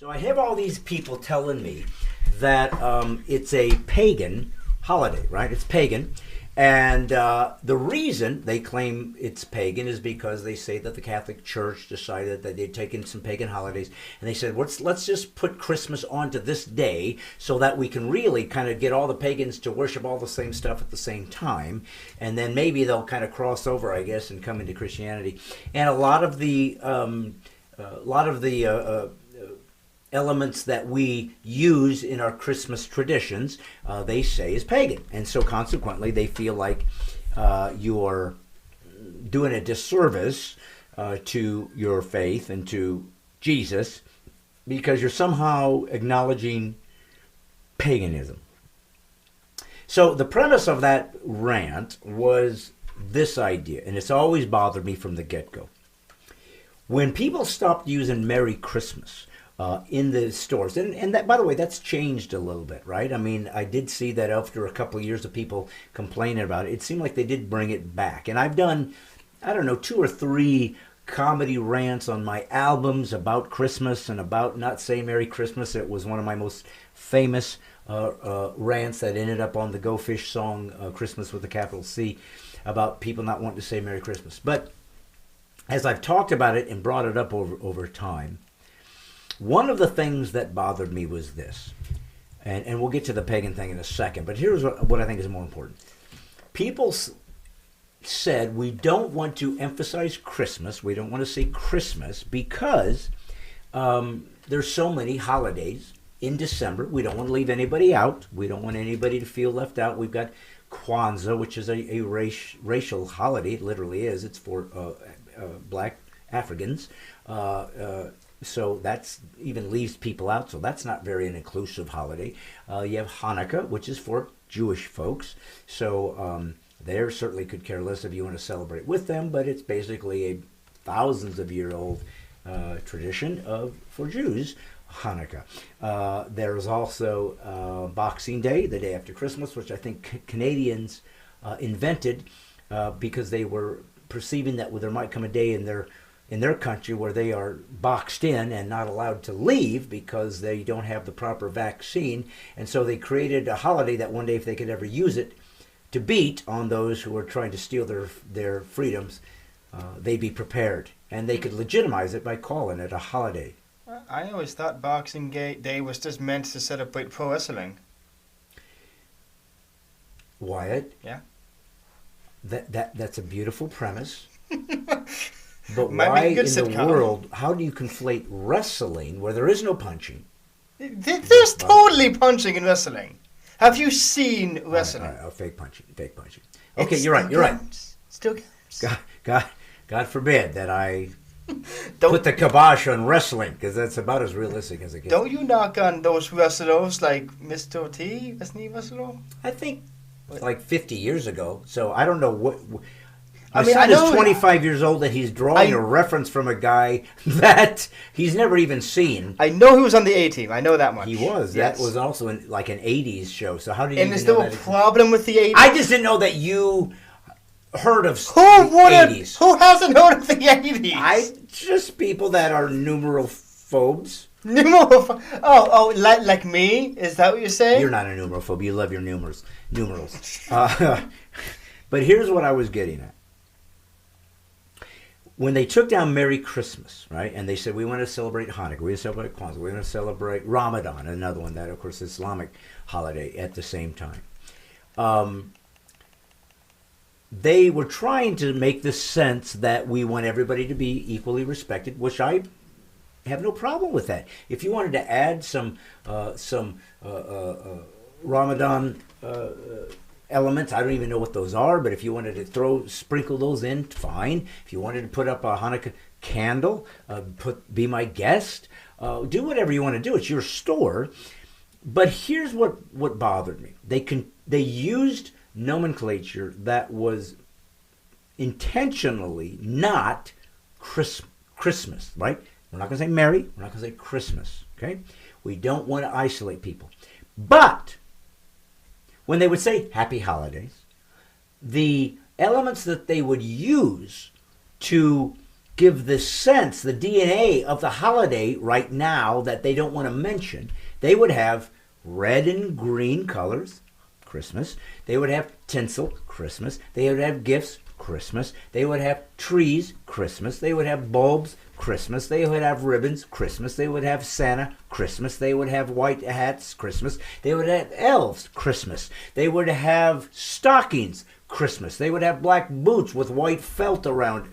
So I have all these people telling me that it's a pagan holiday, right? It's pagan. And the reason they claim it's pagan is because they say that the Catholic Church decided that they'd taken some pagan holidays, and they said, let's just put Christmas onto this day so that we can really kind of get all the pagans to worship all the same stuff at the same time, and then maybe they'll kind of cross over, I guess, and come into Christianity. And a lot of the elements that we use in our Christmas traditions, they say is pagan. And so consequently, they feel like you're doing a disservice to your faith and to Jesus because you're somehow acknowledging paganism. So the premise of that rant was this idea, and it's always bothered me from the get-go. When people stopped using Merry Christmas in the stores. And that, by the way, that's changed a little bit, right? I mean, I did see that after a couple of years of people complaining about it, it seemed like they did bring it back. And I've done, I don't know, 2 or 3 comedy rants on my albums about Christmas and about not saying Merry Christmas. It was one of my most famous rants that ended up on the Go Fish song, Christmas with a capital C, about people not wanting to say Merry Christmas. But as I've talked about it and brought it up over time, one of the things that bothered me was this, and we'll get to the pagan thing in a second, but here's what I think is more important. People said we don't want to emphasize Christmas, we don't want to say Christmas, because there's so many holidays in December. We don't want to leave anybody out. We don't want anybody to feel left out. We've got Kwanzaa, which is a racial holiday. It literally is. It's for black Africans. So that's even leaves people out. So that's not very an inclusive holiday. You have Hanukkah, which is for Jewish folks. So they certainly could care less if you want to celebrate with them, but it's basically a thousands of year old tradition for Jews, Hanukkah. There's also Boxing Day, the day after Christmas, which I think Canadians invented because they were perceiving that there might come a day in their country where they are boxed in and not allowed to leave because they don't have the proper vaccine. And so they created a holiday that one day, if they could ever use it to beat on those who are trying to steal their freedoms, they'd be prepared. And they could legitimize it by calling it a holiday. I always thought Boxing Day was just meant to celebrate pro wrestling. Wyatt? Yeah? That's a beautiful premise. But why in the world, how do you conflate wrestling where there is no punching? There's totally punching in wrestling. Have you seen wrestling? All right, fake punching. Okay, you're right. Still counts. God forbid that I put the kibosh on wrestling, because that's about as realistic as it gets. Don't you knock on those wrestlers like Mr. T, isn't he wrestler? I think like 50 years ago, so I don't know what... I mean, son is 25 years old and he's drawing a reference from a guy that he's never even seen. I know he was on the A-Team. I know that much. He was. Yes. That was also in like an 80s show. So how do you And is there a problem with the 80s? I just didn't know that you heard of the 80s. Who hasn't heard of the 80s? Just people that are numeral phobes. Like me? Is that what you're saying? You're not a numeral phobe. You love your numerals. But here's what I was getting at. When they took down Merry Christmas, right, and they said, we want to celebrate Hanukkah, we want to celebrate Kwanzaa, we want to celebrate Ramadan, another one, that, of course, is Islamic holiday at the same time. They were trying to make the sense that we want everybody to be equally respected, which I have no problem with that. If you wanted to add some Ramadan elements, I don't even know what those are, but if you wanted to sprinkle those in, fine. If you wanted to put up a Hanukkah candle, be my guest, do whatever you want to do. It's your store. But here's what bothered me. They used nomenclature that was intentionally not Christmas, right? We're not going to say Merry. We're not going to say Christmas, okay? We don't want to isolate people. But when they would say Happy Holidays, the elements that they would use to give the sense, the DNA of the holiday right now that they don't want to mention, they would have red and green colors, Christmas. They would have tinsel, Christmas. They would have gifts, Christmas. They would have trees, Christmas. They would have bulbs, Christmas. They would have ribbons, Christmas. They would have Santa, Christmas. They would have white hats, Christmas. They would have elves, Christmas. They would have stockings, Christmas. They would have black boots with white felt around,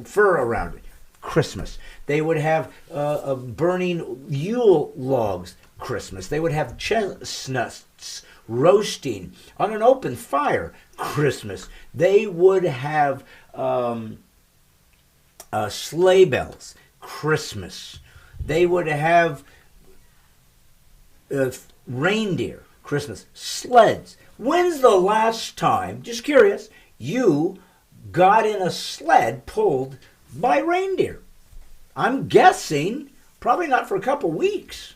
fur around it, Christmas. They would have burning Yule logs, Christmas. They would have chestnuts roasting on an open fire, Christmas. They would have sleigh bells, Christmas. They would have reindeer, Christmas. Sleds. When's the last time, just curious, you got in a sled pulled by reindeer? I'm guessing probably not for a couple weeks.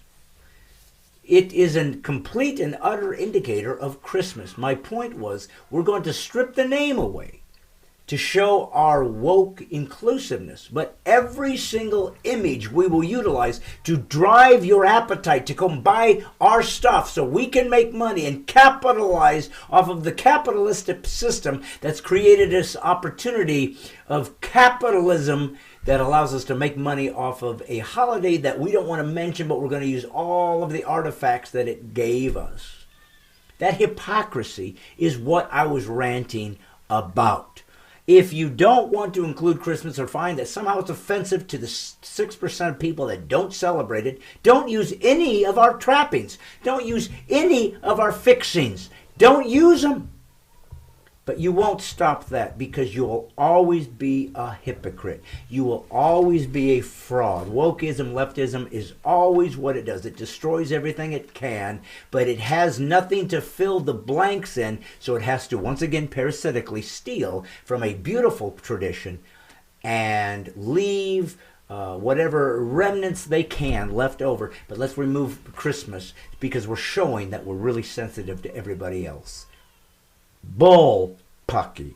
It is a complete and utter indicator of Christmas. My point was, we're going to strip the name away to show our woke inclusiveness. But every single image we will utilize to drive your appetite to come buy our stuff so we can make money and capitalize off of the capitalistic system that's created this opportunity of capitalism that allows us to make money off of a holiday that we don't want to mention, but we're going to use all of the artifacts that it gave us. That hypocrisy is what I was ranting about. If you don't want to include Christmas or find that somehow it's offensive to the 6% of people that don't celebrate it, don't use any of our trappings. Don't use any of our fixings. Don't use them. But you won't stop that because you will always be a hypocrite. You will always be a fraud. Wokeism, leftism is always what it does. It destroys everything it can, but it has nothing to fill the blanks in, so it has to once again parasitically steal from a beautiful tradition and leave whatever remnants they can left over. But let's remove Christmas because we're showing that we're really sensitive to everybody else. Bull pucky.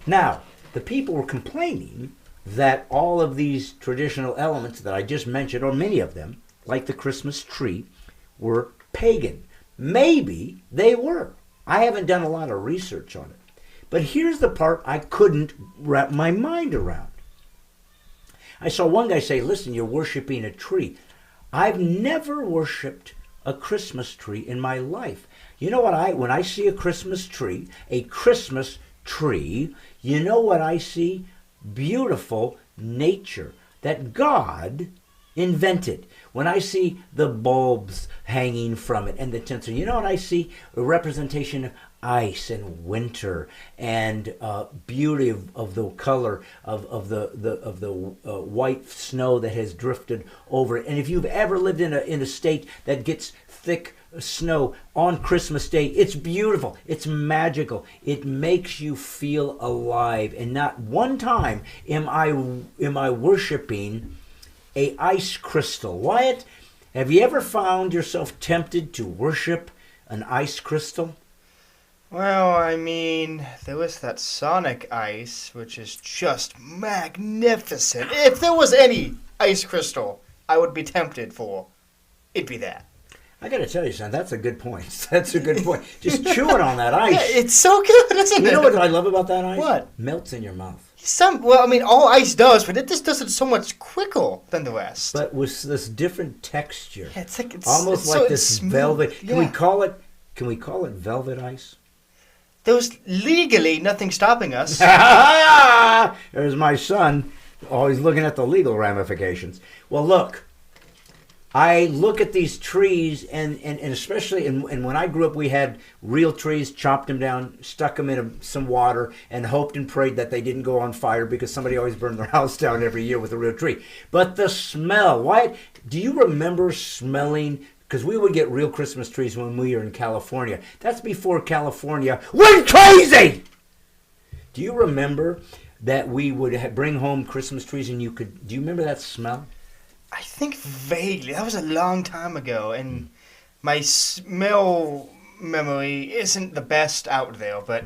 Now, the people were complaining that all of these traditional elements that I just mentioned, or many of them, like the Christmas tree, were pagan. Maybe they were. I haven't done a lot of research on it. But here's the part I couldn't wrap my mind around. I saw one guy say, listen, you're worshiping a tree. I've never worshipped a Christmas tree in my life. You know what when I see a Christmas tree, you know what I see? Beautiful nature that God invented. When I see the bulbs hanging from it and the tinsel, you know what I see? A representation of ice and winter and beauty of the color of the white snow that has drifted over it. And if you've ever lived in a state that gets thick snow on Christmas Day, it's beautiful, it's magical, it makes you feel alive. And not one time am I worshiping a ice crystal. Wyatt, have you ever found yourself tempted to worship an ice crystal? Well, I mean, there was that Sonic ice, which is just magnificent. If there was any ice crystal I would be tempted for, it'd be that. I gotta tell you, son, that's a good point. That's a good point. Just chewing on that ice. Yeah, it's so good, isn't it? You know what I love about that ice? What? Melts in your mouth. All ice does, but it just does it so much quicker than the rest. But with this different texture. Yeah, it's almost like this velvet. Yeah. Can we call it velvet ice? There's legally nothing stopping us. There's my son, always looking at the legal ramifications. Well, look, I look at these trees, and especially, and when I grew up, we had real trees, chopped them down, stuck them in some water, and hoped and prayed that they didn't go on fire because somebody always burned their house down every year with a real tree. But the smell, why? Do you remember smelling? Because we would get real Christmas trees when we were in California. That's before California went crazy! Do you remember that we would bring home Christmas trees and do you remember that smell? I think vaguely. That was a long time ago, and my smell memory isn't the best out there, but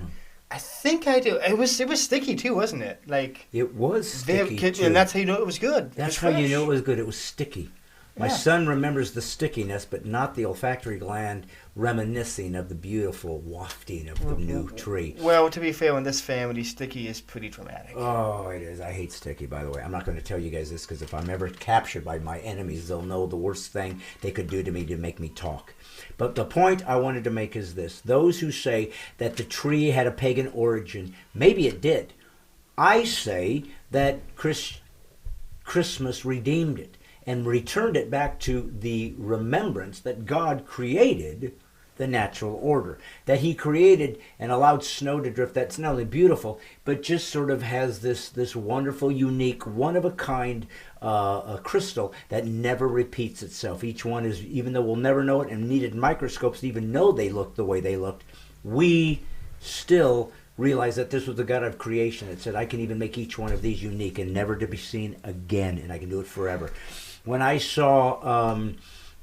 I think I do. It was sticky too, wasn't it? Like It was sticky too. and that's how you know it was good. That's how you know it was good. It was sticky. My Yeah. son remembers the stickiness, but not the olfactory gland reminiscing of the beautiful wafting of the new tree. Well, to be fair, in this family, sticky is pretty dramatic. Oh, it is. I hate sticky, by the way. I'm not going to tell you guys this because if I'm ever captured by my enemies, they'll know the worst thing they could do to me to make me talk. But the point I wanted to make is this. Those who say that the tree had a pagan origin, maybe it did. I say that Christmas redeemed it and returned it back to the remembrance that God created the natural order. That he created and allowed snow to drift. That's not only beautiful, but just sort of has this wonderful, unique, one-of-a-kind crystal that never repeats itself. Each one is, even though we'll never know it and needed microscopes to even know they looked the way they looked, we still realize that this was the God of creation that said, I can even make each one of these unique and never to be seen again, and I can do it forever. When I saw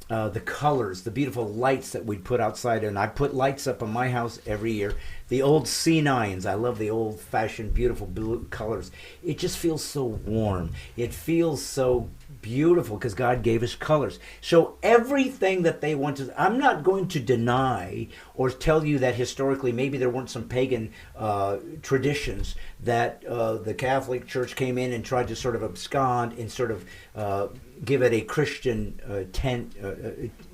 the colors, the beautiful lights that we'd put outside, and I put lights up on my house every year. The old C9s, I love the old-fashioned, beautiful blue colors. It just feels so warm. It feels so beautiful because God gave us colors. So everything that they wanted, I'm not going to deny or tell you that historically maybe there weren't some pagan traditions that the Catholic Church came in and tried to sort of abscond and sort of give it a Christian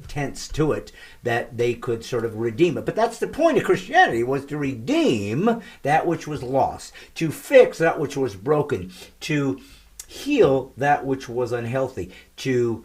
tense to it that they could sort of redeem it. But that's the point of Christianity, was to redeem that which was lost, to fix that which was broken, to heal that which was unhealthy, to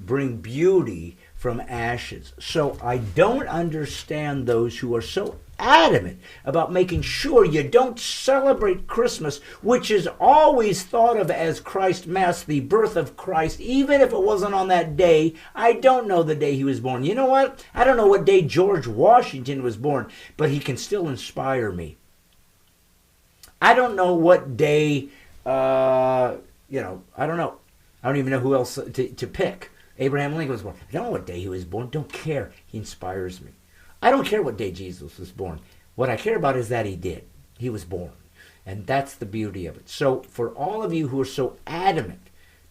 bring beauty from ashes. So I don't understand those who are so adamant about making sure you don't celebrate Christmas, which is always thought of as Christ Mass, the birth of Christ, even if it wasn't on that day. I don't know the day he was born. You know what? I don't know what day George Washington was born, but he can still inspire me. I don't know what day, I don't know. I don't even know who else to pick. Abraham Lincoln was born. I don't know what day he was born. Don't care. He inspires me. I don't care what day Jesus was born. What I care about is that he did. He was born. And that's the beauty of it. So for all of you who are so adamant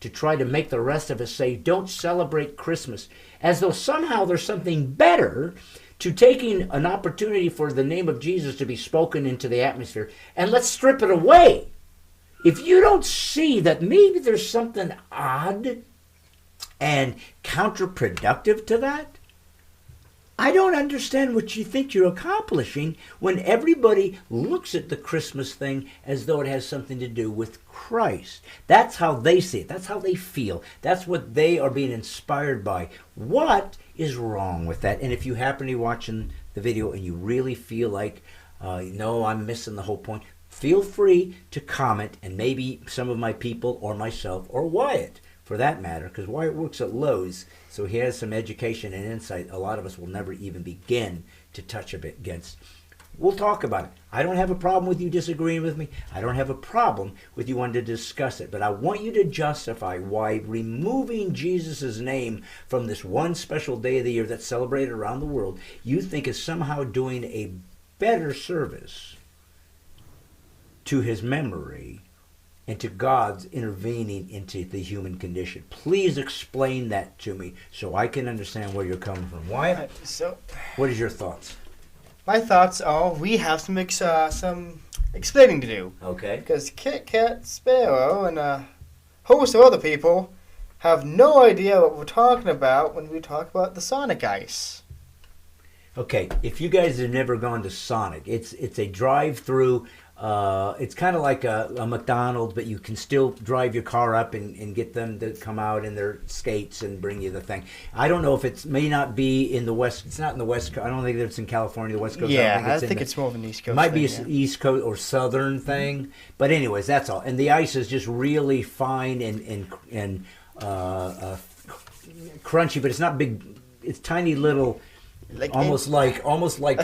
to try to make the rest of us say, don't celebrate Christmas, as though somehow there's something better to taking an opportunity for the name of Jesus to be spoken into the atmosphere, and let's strip it away. If you don't see that maybe there's something odd and counterproductive to that, I don't understand what you think you're accomplishing when everybody looks at the Christmas thing as though it has something to do with Christ. That's how they see it. That's how they feel. That's what they are being inspired by. What is wrong with that? And if you happen to be watching the video and you really feel like, no, I'm missing the whole point, feel free to comment, and maybe some of my people or myself or Wyatt, for that matter, because Wyatt works at Lowe's, so he has some education and insight a lot of us will never even begin to touch a bit against. We'll talk about it. I don't have a problem with you disagreeing with me. I don't have a problem with you wanting to discuss it, but I want you to justify why removing Jesus' name from this one special day of the year that's celebrated around the world, you think is somehow doing a better service to his memory and to God's intervening into the human condition. Please explain that to me so I can understand where you're coming from. Wyatt, what is your thoughts? My thoughts are we have some explaining to do. Okay. Because Kit Kat, Sparrow, and a host of other people have no idea what we're talking about when we talk about the Sonic Ice. Okay, if you guys have never gone to Sonic, it's a drive-through. It's kind of like a McDonald's, but you can still drive your car up and get them to come out in their skates and bring you the thing. I don't know if it may not be in the West. It's not in the West Coast. I don't think it's in California, the West Coast. Yeah, I think it's more of an East Coast It might be thing, an East Coast or Southern thing. But anyways, that's all. And the ice is just really fine and crunchy, but it's not big. It's tiny little... almost like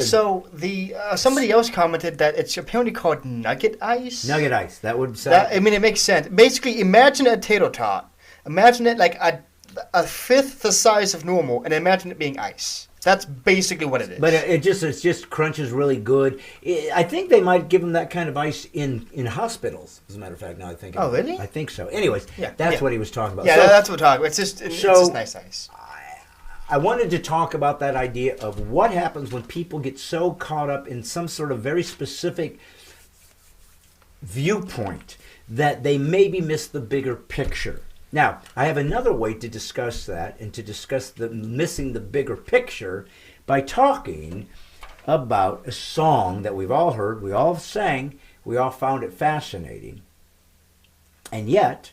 so the somebody else commented that it's apparently called nugget ice. Nugget ice. That would sound... I mean, it makes sense. Basically, imagine a tater tot. Imagine it like a fifth the size of normal, and imagine it being ice. That's basically what it is. But it just crunches really good. I think they might give them that kind of ice in hospitals. As a matter of fact, now I think. Oh, really? I think so. Anyways, Yeah, that's yeah. what he was talking about. Yeah, So, that's what we're talking about. It's just nice ice. I wanted to talk about that idea of what happens when people get so caught up in some sort of very specific viewpoint that they maybe miss the bigger picture. Now, I have another way to discuss that and to discuss the missing the bigger picture by talking about a song that we've all heard, we all sang, we all found it fascinating, and yet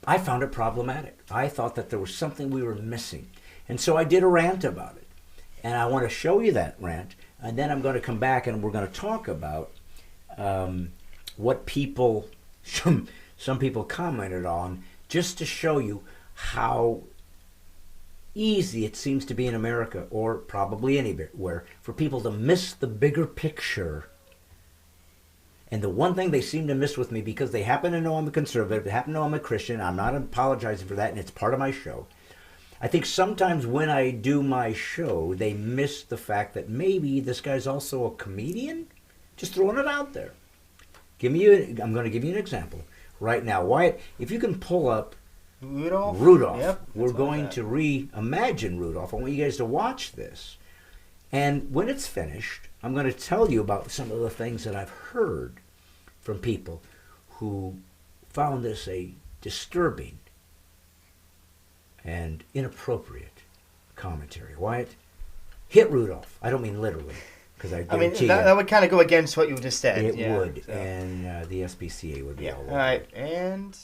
I found it problematic. I thought that there was something we were missing. And so I did a rant about it. And I want to show you that rant. And then I'm going to come back and we're going to talk about what people, some people commented on, just to show you how easy it seems to be in America, or probably anywhere, for people to miss the bigger picture. And the one thing they seem to miss with me, because they happen to know I'm a conservative, they happen to know I'm a Christian, I'm not apologizing for that, and it's part of my show. I think sometimes when I do my show, they miss the fact that maybe this guy's also a comedian. Just throwing it out there. I'm going to give you an example right now. Wyatt, if you can pull up Rudolph. Yep, we're going to reimagine Rudolph. I want you guys to watch this. And when it's finished, I'm going to tell you about some of the things that I've heard from people who found this a disturbing and inappropriate commentary. Wyatt, hit Rudolph. I don't mean literally, because I guarantee that would kind of go against what you just said. it would, so. And the SPCA would be all over. All right, and